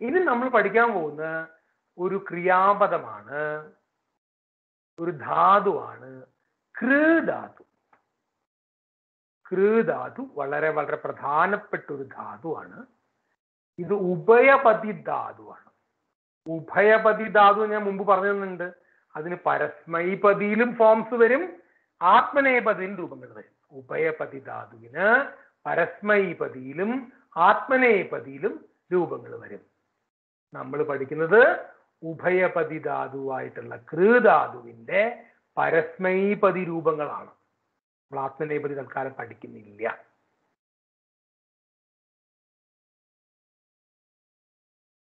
ഇനി നമ്മൾ പഠിക്കാൻ പോകുന്ന ഒരു ക്രിയാപദമാണ്, ഒരു ധാതുവാണ് കൃധാതു. കൃധാതു വളരെ വളരെ പ്രധാനപ്പെട്ട ഒരു ധാതുവാണ്. ഇത് ഉഭയപതി ധാതുവാണ്. ഉഭയപതി ധാതു ഞാൻ മുമ്പ് പറഞ്ഞിട്ടുണ്ട്. അതിന് പരസ്മൈപതിയിലും ഫോംസ് വരും, ആത്മനേപതിയിലും രൂപങ്ങൾ വരും. ഉഭയപതി ധാതുവിന് പരസ്മൈപതിയിലും ആത്മനേപതിയിലും രൂപങ്ങൾ വരും. നമ്മൾ പഠിക്കുന്നത് ഉഭയപതി ധാതുവായിട്ടുള്ള കൃധാതുവിന്റെ പരസ്മൈപതി രൂപങ്ങളാണ്. നമ്മൾ ആത്മനേപതി തൽക്കാലം പഠിക്കുന്നില്ല.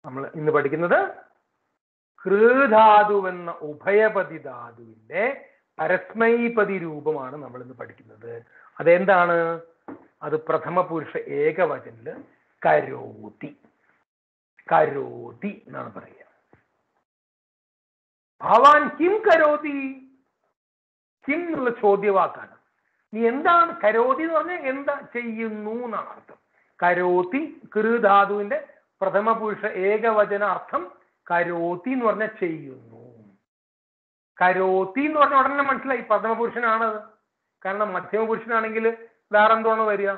നമ്മൾ ഇന്ന് പഠിക്കുന്നത് കൃധാതുവെന്ന ഉഭയപതി ധാതുവിന്റെ പരസ്മൈപതി രൂപമാണ് നമ്മൾ ഇന്ന് പഠിക്കുന്നത്. അതെന്താണ്? അത് പ്രഥമ പുരുഷ ഏകവചനില് കരോതി. കരോതി എന്നാണ് പറയുക. ഭവാൻ കിം കരോതി? കിം എന്നുള്ള ചോദ്യവാക്കാണ്. നീ എന്താണ് കരോതി എന്ന് പറഞ്ഞാൽ എന്താ ചെയ്യുന്നു എന്നാണ് അർത്ഥം. കരോതി കൃധാതുവിന്റെ പ്രഥമ പുരുഷ ഏകവചന അർത്ഥം കരോതി എന്ന് പറഞ്ഞാൽ ചെയ്യുന്നു. കരോതി എന്ന് പറഞ്ഞ ഉടനെ മനസ്സിലായി പ്രഥമ പുരുഷനാണത്. കാരണം മധ്യമ പുരുഷനാണെങ്കിൽ വേറെന്തോണ് വരിക,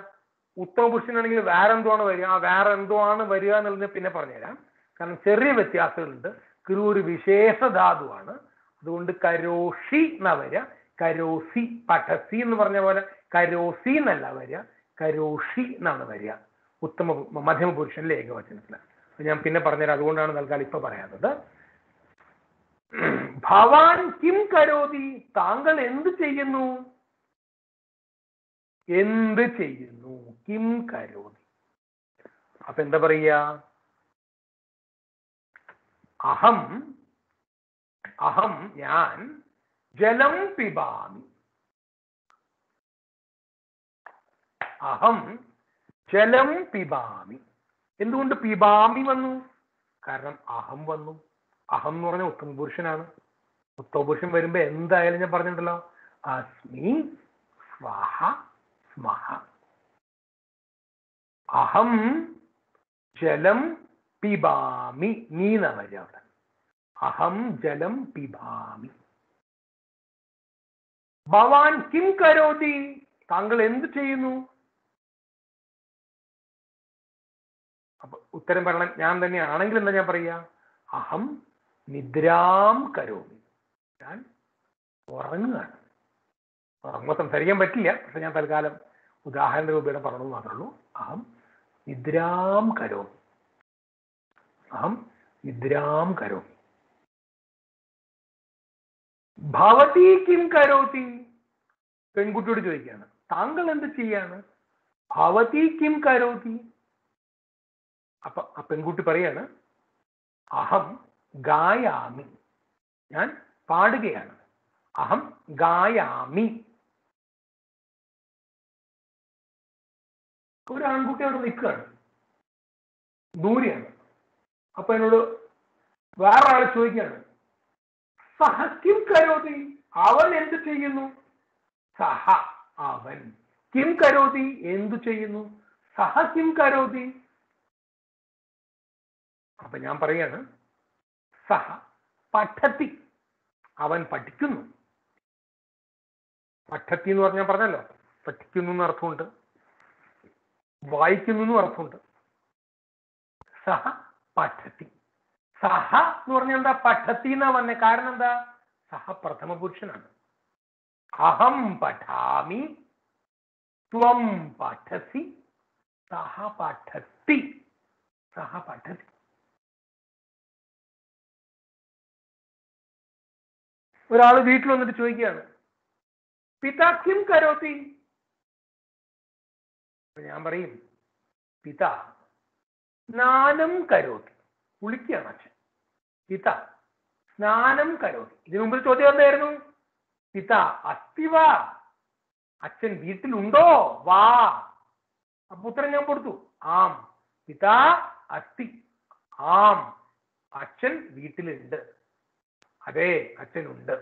ഉത്തമ പുരുഷനാണെങ്കിൽ വേറെന്തോണ് വരിക. ആ വേറെ എന്തോ ആണ് വരിക എന്നുള്ളത് പിന്നെ പറഞ്ഞുതരാം. കാരണം ചെറിയ വ്യത്യാസങ്ങളുണ്ട്. കൃ ഒരു വിശേഷ ധാതുവാണ്. അതുകൊണ്ട് കരോഷി എന്നാ വരിക. കരോസി പഠസി എന്ന് പറഞ്ഞ പോലെ കരോസി എന്നല്ല വരിക, കരോഷി എന്നാണ് വരിക ഉത്തമ മധ്യമ പുരുഷനിലെ ഏകവചനത്തില്. ഞാൻ പിന്നെ പറഞ്ഞുതരാം. അതുകൊണ്ടാണ് തൽക്കാലം ഇപ്പൊ പറയാത്തത്. ഭവാൻ കിം കരോതി? താങ്കൾ എന്ത് ചെയ്യുന്നു? എന്ത് ചെയ്യുന്നു? കിം കരോതി. അപ്പൊ എന്താ പറയാ? അഹം അഹം ഞാൻ ജലം പിബാമി. അഹം ജലം പിബാമി. എന്തുകൊണ്ട് പിബാമി വന്നു? കാരണം അഹം വന്നു. അഹം എന്ന് പറഞ്ഞ ഉത്തമ പുരുഷനാണ്. ഉത്തമ പുരുഷൻ വരുമ്പോ എന്തായാലും ഞാൻ പറഞ്ഞിട്ടുണ്ടല്ലോ, അസ്മി സ്വാഹ സ്മഹ. അഹം ജലം പിബാമി. നീ എന്നാ വരിക അവിടെ. അഹം ജലം പിബാമി. ഭവാൻ കിം കരോതി? താങ്കൾ എന്ത് ചെയ്യുന്നു? അപ്പൊ ഉത്തരം പറയണം ഞാൻ തന്നെയാണെങ്കിൽ എന്താ ഞാൻ പറയാ? അഹം നിദ്രാം കരോമി. ഞാൻ ഉറങ്ങുകയാണ്. ഉറങ്ങുമ്പോൾ സംസാരിക്കാൻ പറ്റില്ല, പക്ഷെ ഞാൻ തൽക്കാലം ഉദാഹരണ രൂപയുടെ പറഞ്ഞു മാത്രമേ ഉള്ളൂ. അഹം നിദ്രാം കരോമി. അഹം നിദ്രാം കരോമി. ഭവതി കിം കരോതി? പെൺകുട്ടിയോട് ചോദിക്കുകയാണ്, താങ്കൾ എന്ത് ചെയ്യാണ്? ഭവതി കിം കരോതി? അപ്പൊ ആ പെൺകുട്ടി പറയാണ്, അഹം ഗായാമി. ഞാൻ പാടുകയാണ്. അഹം ഗായാമി. ഒരു ആൺകുട്ടി അവിടെ നിൽക്കുകയാണ്, ദൂരെയാണ്. അപ്പൊ എന്നോട് വേറെ ആളെ ചോദിക്കുകയാണ്, സഹ കിം കരോതി? അവൻ എന്ത് ചെയ്യുന്നു? സഹ അവൻ. കിം കരോതി എന്തു ചെയ്യുന്നു? സഹ കിം കരോതി. അപ്പൊ ഞാൻ പറയാണ്, സഹ പഠതി. അവൻ പഠിക്കുന്നു. പഠത്തി എന്ന് പറഞ്ഞാൽ പറഞ്ഞല്ലോ, പഠിക്കുന്നു എന്ന് അർത്ഥമുണ്ട്, വായിക്കുന്നു എന്നും അർത്ഥമുണ്ട്. സഹ പഠതി. സഹ എന്ന് പറഞ്ഞാൽ എന്താ? പഠത്തി എന്നാ പറഞ്ഞത്. കാരണം എന്താ? സഹ പ്രഥമ പുരുഷനാണ്. അഹം പഠാമി, ത്വം പഠസി, സഹ പഠത്തി. സഹ പഠതി. ഒരാള് വീട്ടിൽ വന്നിട്ട് ചോദിക്കുകയാണ്, പിതാ കിം കരോതി? ഞാൻ പറയും, പിതാ സ്നാനം കരോതി. കുളിക്കുകയാണ് അച്ഛൻ. പിതാ സ്നാനം കരോതി. ഇതിനു മുമ്പ് ചോദ്യം എന്തായിരുന്നു? പിതാ അസ്തി വാ? അച്ഛൻ വീട്ടിലുണ്ടോ? വാ. അപ്പൊ ഉത്തരം ഞാൻ കൊടുത്തു, ആം പിതാ അസ്തി. ആം അച്ഛൻ വീട്ടിലുണ്ട്. അതെ അച്ഛനുണ്ട്.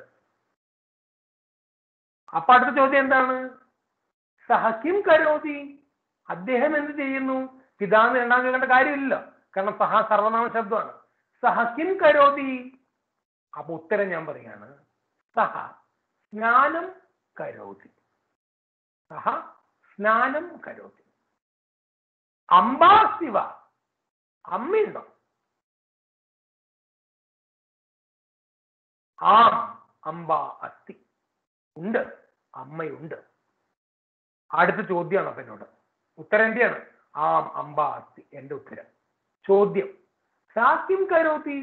അപ്പൊ അടുത്ത ചോദ്യം എന്താണ്? സഹ കിം കരോതി? അദ്ദേഹം എന്ത് ചെയ്യുന്നു? പിതാന്ന് രണ്ടാം ചോദിക്കേണ്ട കാര്യമില്ലല്ലോ. കാരണം സഹ സർവനാമ ശബ്ദമാണ്. സഹ കിം കരോതി. അപ്പൊ ഉത്തരം ഞാൻ പറയാണ്, സഹ സ്നാനം കരോതി. സഹ സ്നാനം കരോതി. അംബാ ശിവ. അമ്മയുണ്ടോ? ആം അംബ അസ്തി. ഉണ്ട്, അമ്മയുണ്ട്. അടുത്ത ചോദ്യമാണ് അപ്പൊ എന്നോട്. ഉത്തരം എന്റെയാണ്. ആം അംബ അസ്തി എന്റെ ഉത്തരം. ചോദ്യം, സാക്കിം കരോതി.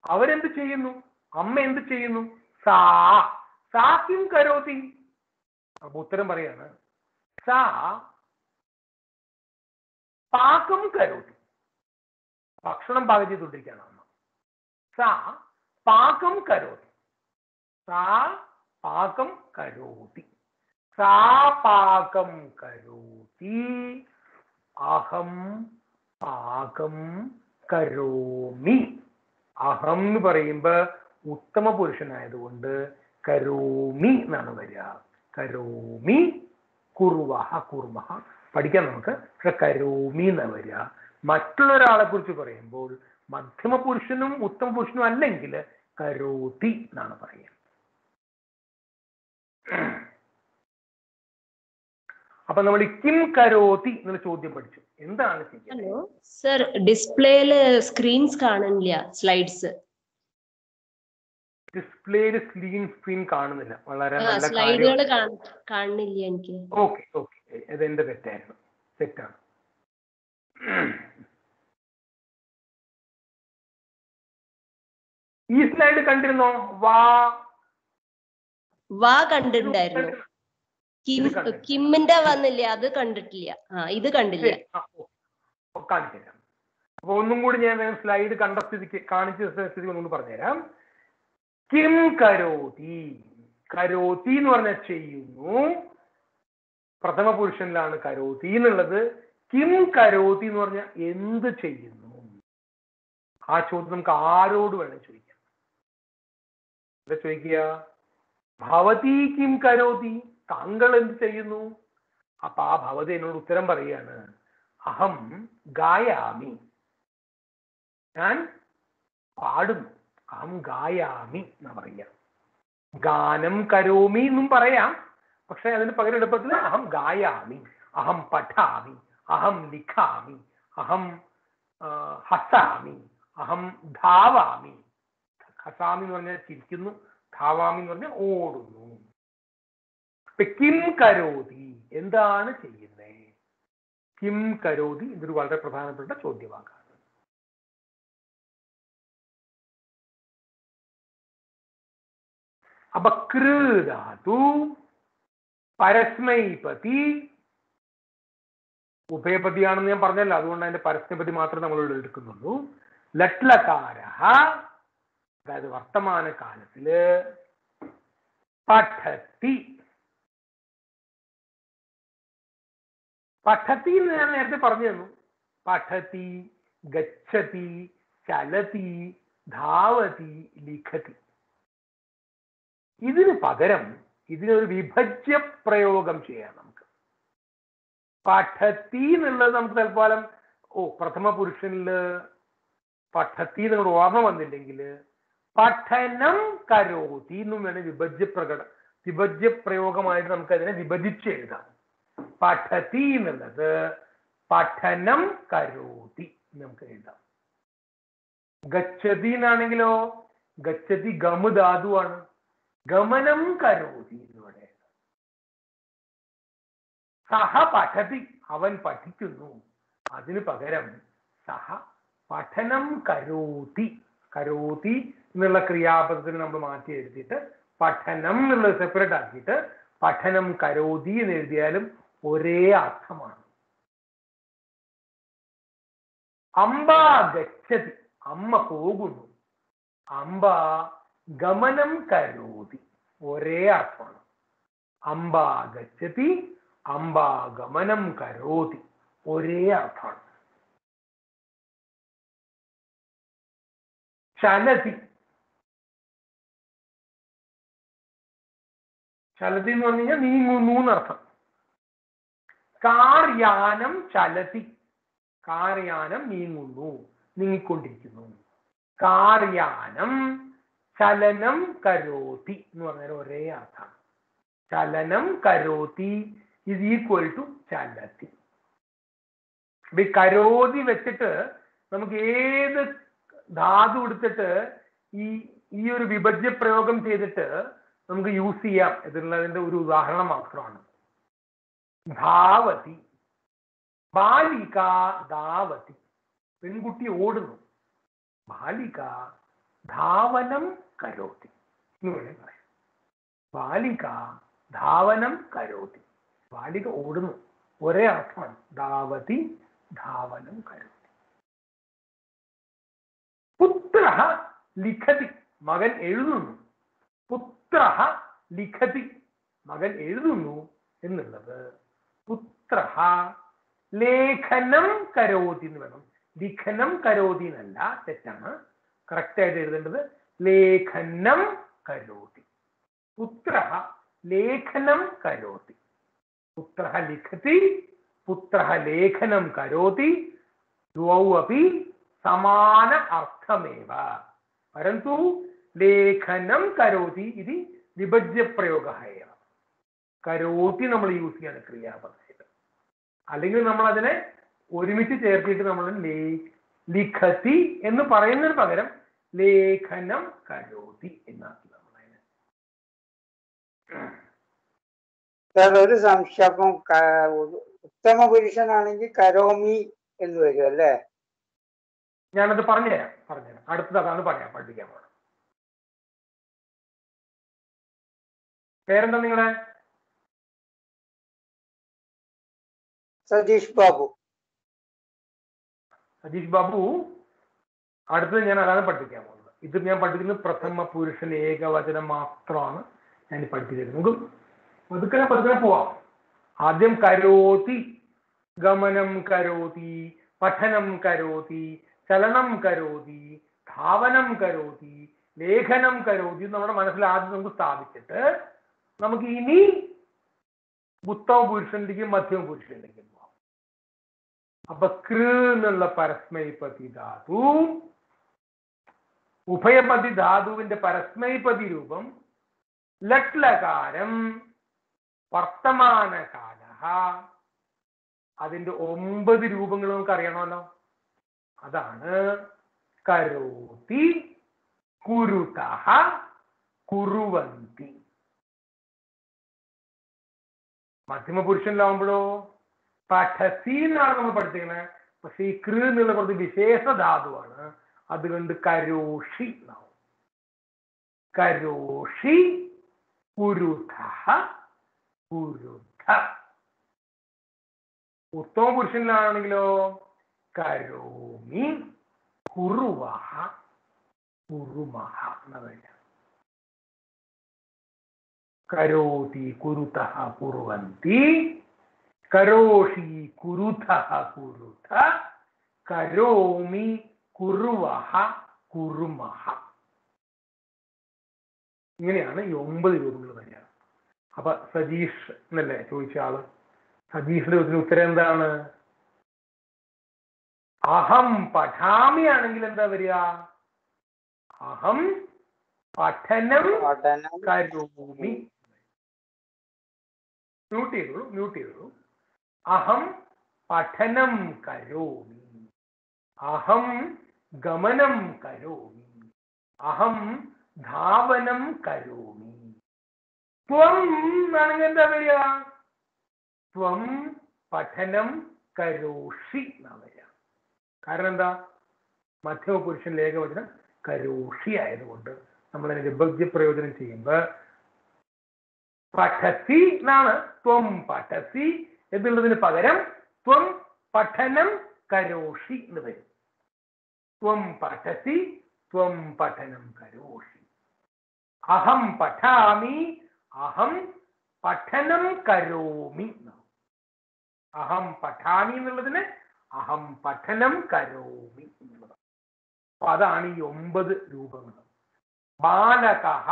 അവരെന്ത് ചെയ്യുന്നു? അമ്മ എന്ത് ചെയ്യുന്നു? സാക്കിം കരോതി. അപ്പൊ ഉത്തരം പറയാണ്, സാ പാകം കരോതി. ഭക്ഷണം പാകം ചെയ്തുകൊണ്ടിരിക്കുകയാണ് അമ്മ. സാ പാകം കരോതി. സാ പാകം കരോതി. സാ പാകം കരോതി. അഹം പാകം കരോമി. അഹം എന്ന് പറയുമ്പോ ഉത്തമ പുരുഷനായതുകൊണ്ട് കരോമി എന്നാണ് വരിക. കരോമി കുർവഹ കുർമഹ പഠിക്കാം നമുക്ക്. പക്ഷെ കരോമി എന്നാണ് വരിക. മറ്റുള്ളൊരാളെ കുറിച്ച് പറയുമ്പോൾ മധ്യമ പുരുഷനും ഉത്തമ പുരുഷനും അല്ലെങ്കിൽ കരോതി എന്നാണ് പറയുക. അപ്പൊ നമ്മൾ കിം കരോതി എന്നുള്ള ചോദ്യം പഠിച്ചു. എന്താണ് ചെയ്യുന്നത്? ഹലോ സർ, ഡിസ്പ്ലേയില് സ്ക്രീൻസ് കാണുന്നില്ല, സ്ലൈഡ്സ്. ഡിസ്പ്ലേയിൽ സ്ക്രീൻ കാണുന്നില്ല. വളരെ നല്ല സ്ലൈഡുകൾ കാണുന്നില്ല എനിക്ക്. ഓക്കെ ഓക്കെ, അതെന്റെ തെറ്റായിരുന്നു. തെറ്റാണ്. ഈ സ്ലൈഡ് കണ്ടിരുന്നോ? വാ കണ്ടിട്ടുണ്ടായിരുന്നു. കിമ്മിന്റെ വന്നില്ല, അത് കണ്ടിട്ടില്ല. ഇത് കണ്ടില്ല. കാണിച്ചുതരാം. അപ്പൊ ഒന്നും കൂടി ഞാൻ സ്ലൈഡ് കണ്ട സ്ഥിതിക്ക് കാണിച്ച സ്ഥിതിക്ക് ഒന്നുകൂടി പറഞ്ഞുതരാം. കിം കരോതി. കരോതി എന്ന് പറഞ്ഞാൽ ചെയ്യുന്നു. പ്രഥമ പുരുഷനിലാണ് കരോതി എന്നുള്ളത്. കിം കരോതി എന്ന് പറഞ്ഞാൽ എന്ത് ചെയ്യുന്നു. ആ ചോദ്യം നമുക്ക് ആരോട് വേണം ചോദിക്കാം. എന്താ ചോദിക്കുക? ഭവതി കിം കരോതി. താങ്കൾ എന്ത് ചെയ്യുന്നു? അപ്പൊ ആ ഭവതി എന്നോട് ഉത്തരം പറയുകയാണ്, അഹം ഗായാമി. ഞാൻ പാടുന്നു. അഹം ഗായാമി എന്നാ പറയുക. ഗാനം കരോമി എന്നും പറയാം. പക്ഷെ അതിന് പകരം എളുപ്പത്തിൽ അഹം ഗായാമി, അഹം പഠാമി, അഹം ലിഖാമി, അഹം ഹസാമി, അഹം ധാവാമി. ഹസാമി എന്ന് പറഞ്ഞാൽ ചിരിക്കുന്നു, ധാവാമി എന്ന് പറഞ്ഞാൽ ഓടുന്നു. കിം കരോതി, എന്താണ് ചെയ്യുന്നത്? കിം കരോതി ഇതൊരു വളരെ പ്രധാനപ്പെട്ട ചോദ്യവാക്കാണ്. അപ്പൊ കൃധാതു പരസ്മൈപതി. ഉഭയപതിയാണെന്ന് ഞാൻ പറഞ്ഞല്ലോ, അതുകൊണ്ട് അതിന്റെ പരസ്മൈപതി മാത്രമേ നമ്മൾ എടുക്കുന്നുള്ളൂ. ലട്ലകാരഃ, അതായത് വർത്തമാന കാലത്തില് പഠതി. പഠതി എന്ന് ഞാൻ നേരത്തെ പറഞ്ഞു തന്നു. പഠതി, ഗച്ഛതി, ചലതി, ധാവതി, ലിഖതി. ഇതിന് പകരം ഇതിനൊരു വിഭജ്യ പ്രയോഗം ചെയ്യാം നമുക്ക്. പഠതി എന്നുള്ളത് നമുക്ക് തൽക്കാലം പ്രഥമ പുരുഷനില് പഠതി എന്നോട് ഓർമ്മ വന്നില്ലെങ്കിൽ പഠനം കരോതി എന്നും വേണം വിഭജ്യ പ്രയോഗമായിട്ട് നമുക്ക് അതിനെ വിഭജിച്ച് എഴുതാം. പഠതി എന്നുള്ളത് പഠനം കരോതി നമുക്ക് എഴുതാം. ഗച്ഛതി എന്നാണെങ്കിലോ ഗച്ഛതി ഗമ ധാതുവാണ്. ഗമനം കരോതി എന്നിവിടെ. സഹ പഠതി, അവൻ പഠിക്കുന്നു. അതിനു പകരം സഹ പഠനം കരോതി. കരോതി എന്നുള്ള ക്രിയാപദത്തിന് നമ്മൾ മാറ്റി എഴുതിയിട്ട് പഠനം എന്നുള്ളത് സെപ്പറേറ്റ് ആക്കിയിട്ട് പഠനം കരോതി എന്ന് എഴുതിയാലും ഒരേ അർത്ഥമാണ്. അംബ ഗച്ഛതി, അമ്മ പോകുന്നു. അംബ ഗമനം കരോതി, ഒരേ അർത്ഥമാണ്. അംബ ഗച്ഛതി, അംബ ഗമനം കരോതി, ഒരേ അർത്ഥമാണ്. ചലതി. ചലതി എന്ന് പറഞ്ഞു കഴിഞ്ഞാൽ നീങ്ങുന്നു എന്നർത്ഥം. കാർ യാനം ചലതി. കാർയാനം നീങ്ങുന്നു, നീങ്ങിക്കൊണ്ടിരിക്കുന്നു. കാർയാനം ചലനം കരോതി എന്ന് പറഞ്ഞാൽ ഒരേ അർത്ഥമാണ്. ചലനം കരോതി ഇസ് ഈക്വൽ ടു ചലതി. ഈ കരോതി വെച്ചിട്ട് നമുക്ക് ഏത് ധാതു എടുത്തിട്ട് ഈ ഒരു വിഭജ്യ പ്രയോഗം ചെയ്തിട്ട് നമുക്ക് യൂസ് ചെയ്യാം എന്നുള്ളതിന്റെ ഒരു ഉദാഹരണം മാത്രമാണ്. ധാവതി, ബാലിക ധാവതി, പെൺകുട്ടി ഓടുന്നു. ബാലിക ധാവനം കരോതി എന്ന് വേണേൽ പറയാം. ബാലിക ധാവനം കരോതി, ബാലിക ഓടുന്നു, ഒരേ അർത്ഥമാണ്. ധാവതി ധാവനം കരോതി. പുത്രഃ ലിഖതി, മകൻ എഴുതുന്നു. പുത്രഃ ലിഖതി, മകൻ എഴുതുന്നു എന്നുള്ളത് പുത്രഃ ലേഖനം കരോതി എന്ന് വേണം. ലിഖനം കരോതി എന്നല്ല, തെറ്റാണ്. കറക്റ്റ് ആയിട്ട് എഴുതേണ്ടത് ലേഖനം കരോതി. പുത്രഃ ലേഖനം കരോതി. പുത്രഃ ലിഖതി, പുത്രഃ ലേഖനം കരോതി. ദ്വൗ അപി സമാന അർത്ഥമേവ, പരന്തു ലേഖനം കരോതി ഇത് വിഭജ്യ പ്രയോഗഃ ഏവ. കരോതി നമ്മൾ യൂസ് ചെയ്യാണ് ക്രിയാപദമായിട്ട്. അല്ലെങ്കിൽ നമ്മൾ അതിനെ ഒരുമിച്ച് ചേർത്തിട്ട് നമ്മൾ ലിഖതി എന്ന് പറയുന്നതിന് പകരം ലേഖനം കരോതി എന്നാക്കി നമ്മൾ അതിനെ. ഒരു സംശയം, ഉത്തമ പുരുഷനാണെങ്കിൽ കരോമി എന്ന് വരും അല്ലേ? ഞാനത് പറഞ്ഞുതരാം. അടുത്തത് അതാണ് പഠിപ്പിക്കാൻ പോകണം. പേരെന്താ നിങ്ങളെ? സതീഷ് ബാബു. സതീഷ് ബാബു, അടുത്തത് ഞാൻ അതാണ് പഠിപ്പിക്കാൻ പോകുന്നത്. ഇത് ഞാൻ പഠിപ്പിക്കുന്നത് പ്രഥമ പുരുഷൻ ഏകവചനം മാത്രമാണ് ഞാൻ പഠിപ്പിച്ചിരുന്നത്. നമുക്ക് പതുക്കെ പോവാം. ആദ്യം കരോതി, ഗമനം കരോതി, പഠനം കരോതി, ചലനം കരോതി, ധാവനം കരോതി, ലേഖനം കരോതി നമ്മുടെ മനസ്സിൽ ആദ്യം നമുക്ക് സ്ഥാപിച്ചിട്ട് നമുക്ക് ഇനി ഉത്തമ പുരുഷനിലേക്കും മധ്യമ പുരുഷനിലേക്കും പോവാം. അപ്പൊ കൃ എന്നുള്ള പരസ്മൈപതി ധാതു, ഉഭയപതി ധാതുവിന്റെ പരസ്മൈപതി രൂപം ലട്ട് ലകാരം വർത്തമാനകാല. അതിന്റെ 9 രൂപങ്ങൾ നമുക്ക് അറിയണമല്ലോ. അതാണ് കരോതി, കുരുതഃ, കുറുവന്തി. മധ്യമ പുരുഷനിലാവുമ്പോഴോ പഠസി എന്നാണ് നമ്മൾ പഠിച്ചിരിക്കുന്നത്. പക്ഷെ ഈ കൃ എന്നുള്ള കുറച്ച് വിശേഷ ധാതുവാണ്, അതുകൊണ്ട് കരോഷി എന്നാവും. കരോഷി, കുരുതഃ, കുരുധ. ഉത്തമ പുരുഷനിലാണെങ്കിലോ കരോമി, കുറുവഃ, കുറുമഃ എന്ന വരിക. കരോതി, കുരുതഃ, കുറുവന്തി. കരോഷി, കുരുതഃ, കുരുധ. കരോമി, കുറുവഃ, കുറുമഃ. ഇങ്ങനെയാണ് ഈ 9 രൂപങ്ങൾ വരിക. അപ്പൊ സജീഷ് എന്നല്ലേ ചോദിച്ച ആള്? സജീഷിന്റെ ഉത്തരം എന്താണ്? അഹം പഠാമി ആണെങ്കിൽ എന്താ വരിക? അഹം പഠനം കരോമി. മ്യൂട്ട് ചെയ്തോളൂ. അഹം പഠനം കരോമി, അഹം ഗമനം കരോമി, അഹം ധാവനം കരോമി. ത്വം ആണെങ്കിൽ എന്താ വരിക? ത്വം പഠനം കരോഷി എന്നാ വരിക. കാരണം എന്താ? മധ്യമ പുരുഷൻ ഏകവചനം കരോഷി ആയതുകൊണ്ട് നമ്മൾ അതിന് വിഭജ്യ പ്രയോജനം ചെയ്യുമ്പോൾ പഠസി എന്നാണ്. ത്വം പഠസി എന്നുള്ളതിന് പകരം ത്വം പഠനം കരോഷി എന്ന് വരും. ത്വം പഠസി, ത്വം പഠനം കരോഷി. അഹം പഠാമി, അഹം പഠനം കരോമി. അഹം പഠാമി എന്നുള്ളതിന് അഹം പഠനം കരോമി എന്നുള്ളത്. അപ്പൊ അതാണ് ഈ 9 രൂപങ്ങൾ. ബാലകഃ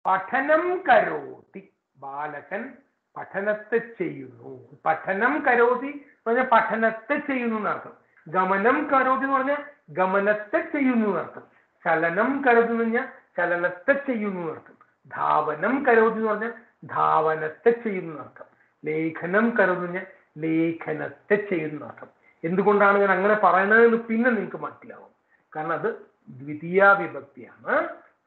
പഠനം കരോതി, ബാലകൻ പഠനത്തെ ചെയ്യുന്നു. പഠനം കരോതി എന്ന് പറഞ്ഞാൽ പഠനത്തെ ചെയ്യുന്നു എന്നർത്ഥം. ഗമനം കരോതി എന്ന് പറഞ്ഞാൽ ഗമനത്തെ ചെയ്യുന്നു എന്നർത്ഥം. ചലനം കരോതി എന്ന് പറഞ്ഞാൽ ചലനത്തെ ചെയ്യുന്നു എന്നർത്ഥം. ധാവനം കരോതി എന്ന് പറഞ്ഞാൽ ധാവനത്തെ ചെയ്യുന്നു എന്നർത്ഥം. ലേഖനം കരോതി എന്ന് പറഞ്ഞാൽ ലേഖനത്തെ ചെയ്യുന്നു എന്നർത്ഥം. എന്തുകൊണ്ടാണ് ഞാൻ അങ്ങനെ പറയുന്നതെന്ന് പിന്നെ നിങ്ങൾക്ക് മനസ്സിലാവും. കാരണം അത് ദ്വിതീയ വിഭക്തിയാണ്.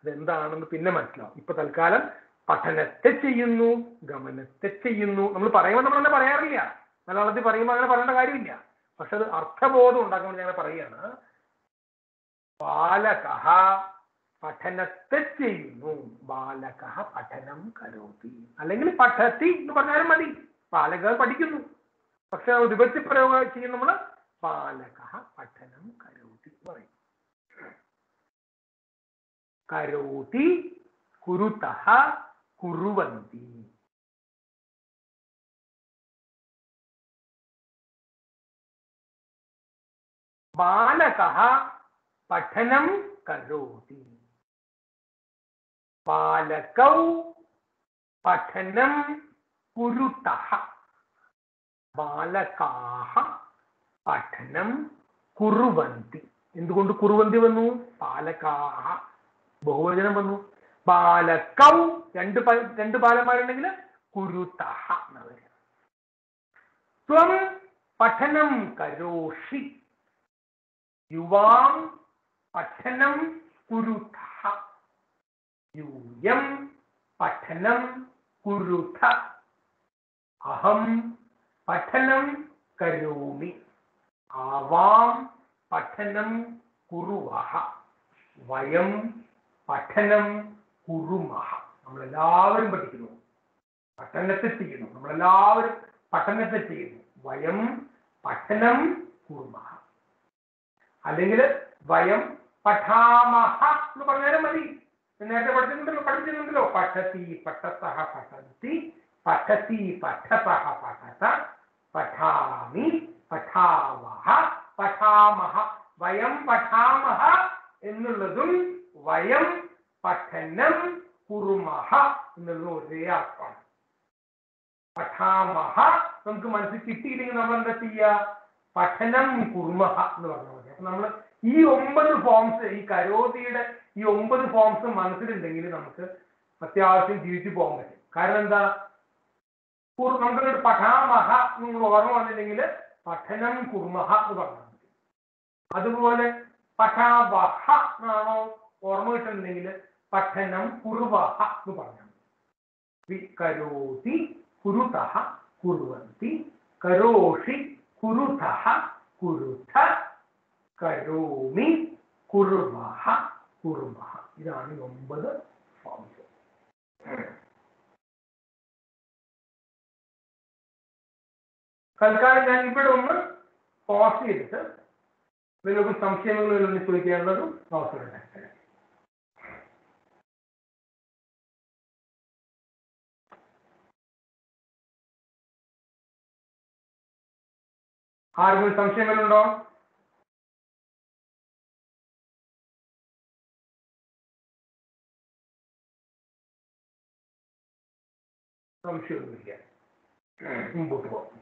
അതെന്താണെന്ന് പിന്നെ മനസ്സിലാവും. ഇപ്പൊ തൽക്കാലം പഠനത്തെ ചെയ്യുന്നു, ഗമനത്തെ ചെയ്യുന്നു. നമ്മൾ പറയുമ്പോൾ നമ്മൾ അങ്ങനെ പറയാറില്ല. മലയാളത്തിൽ പറയുമ്പോൾ അങ്ങനെ പറയേണ്ട കാര്യമില്ല. പക്ഷെ അത് അർത്ഥബോധം ഉണ്ടാക്കാൻ ഞങ്ങൾ പറയുകയാണ്. ബാലകഃ പഠനത്തെ ചെയ്യുന്നു. ബാലകഃ പഠനം കരോതി, അല്ലെങ്കിൽ പഠതി എന്ന് പറഞ്ഞാലും മതി. ബാലകർ പഠിക്കുന്നു. പക്ഷെ വിഭക്തി പ്രയോഗം ചെയ്യുന്ന നമ്മള് ബാലകഃ പഠനം കരോതി പറയും. കരോതി, കുരുതഃ, കുറുവന്തി. ബാലകഃ പഠനം കരോതി. ബാലകൗ പഠനം കുരുതഃ. ബാലകാഃ പഠനം കുറുവന്തി. എന്തുകൊണ്ട് കുറുവന്തി വന്നു? ബാലകാഃ ബഹുവചനം വന്നു. ബാലകൗ രണ്ട് ബാലന്മാരുണ്ടെങ്കിൽ കുരുതഃ എന്നാണ് വരിക. ത്വം പഠനം കരോഷി. യുവാം പഠനം കുരുതഃ. യൂയം പഠനം കുരുത. അഹം പഠനം കരോമി. ആവാം പഠനം കുറുവഃ. വയം പഠനം കുറുമഃ. നമ്മളെല്ലാവരും പഠിക്കുന്നു, പഠനത്തെ ചെയ്യുന്നു. നമ്മളെല്ലാവരും പഠനത്തെ ചെയ്യുന്നു. വയം പഠനം കുറുമഃ. അല്ലെങ്കിൽ വയം പഠാമഹ എന്ന് പറഞ്ഞാലും മതി. നേരത്തെ പഠിച്ചിട്ടുണ്ടല്ലോ. പഠതി പഠതഃ പഠന്തി, പഠതി പഠതഃ പഠത, പഠാമി പഠാവഹ പഠാമഹ. വയം പഠാമഹ എന്നുള്ളതും വയം പഠനം കുറുമഹ എന്നുള്ളതും ഒരേ അർത്ഥമാണ്. പഠാമഹ നമുക്ക് മനസ്സിൽ കിട്ടിയില്ലെങ്കിൽ നമ്മൾ എന്താ ചെയ്യുക? പഠനം കുർമഹ എന്ന് പറഞ്ഞാൽ മതി. അപ്പൊ നമ്മൾ ഈ 9 ഫോംസ്, ഈ കരോതിയുടെ ഈ 9 ഫോംസ് മനസ്സിലുണ്ടെങ്കിൽ നമുക്ക് അത്യാവശ്യം ജീവിച്ചു പോകാൻ പറ്റും. കാരണം എന്താ? നമുക്കൊരു പഠാമഹ നിങ്ങൾ ഓർമ്മ വന്നില്ലെങ്കിൽ പഠനം കുർമഹ എന്ന് പറഞ്ഞാൽ മതി. അതുപോലെ പഠാവഹ എന്നാണോ ഓർമ്മ കിട്ടുന്നുണ്ടെങ്കിൽ പഠനം കുറുവഹ എന്ന് പറഞ്ഞാൽ മതി. കരോതി കുരുതഃ കുർവന്തി, കരോഷി കുരുതഃ കുരുത, കരോമി കുർവഹ കുർമഹ. ഇതാണ് 9 ഫോംസ്. തൽക്കാലം ഞാൻ ഇവിടെ ഒന്ന് പോസ് ചെയ്തിട്ട് നിങ്ങൾക്ക് സംശയങ്ങളൊന്ന് ചോദിക്കാനുള്ളതും അവസരമുണ്ട്. ആർക്കും സംശയങ്ങളുണ്ടോ? സംശയമൊന്നുമില്ല. മുമ്പോട്ട് പോകാം.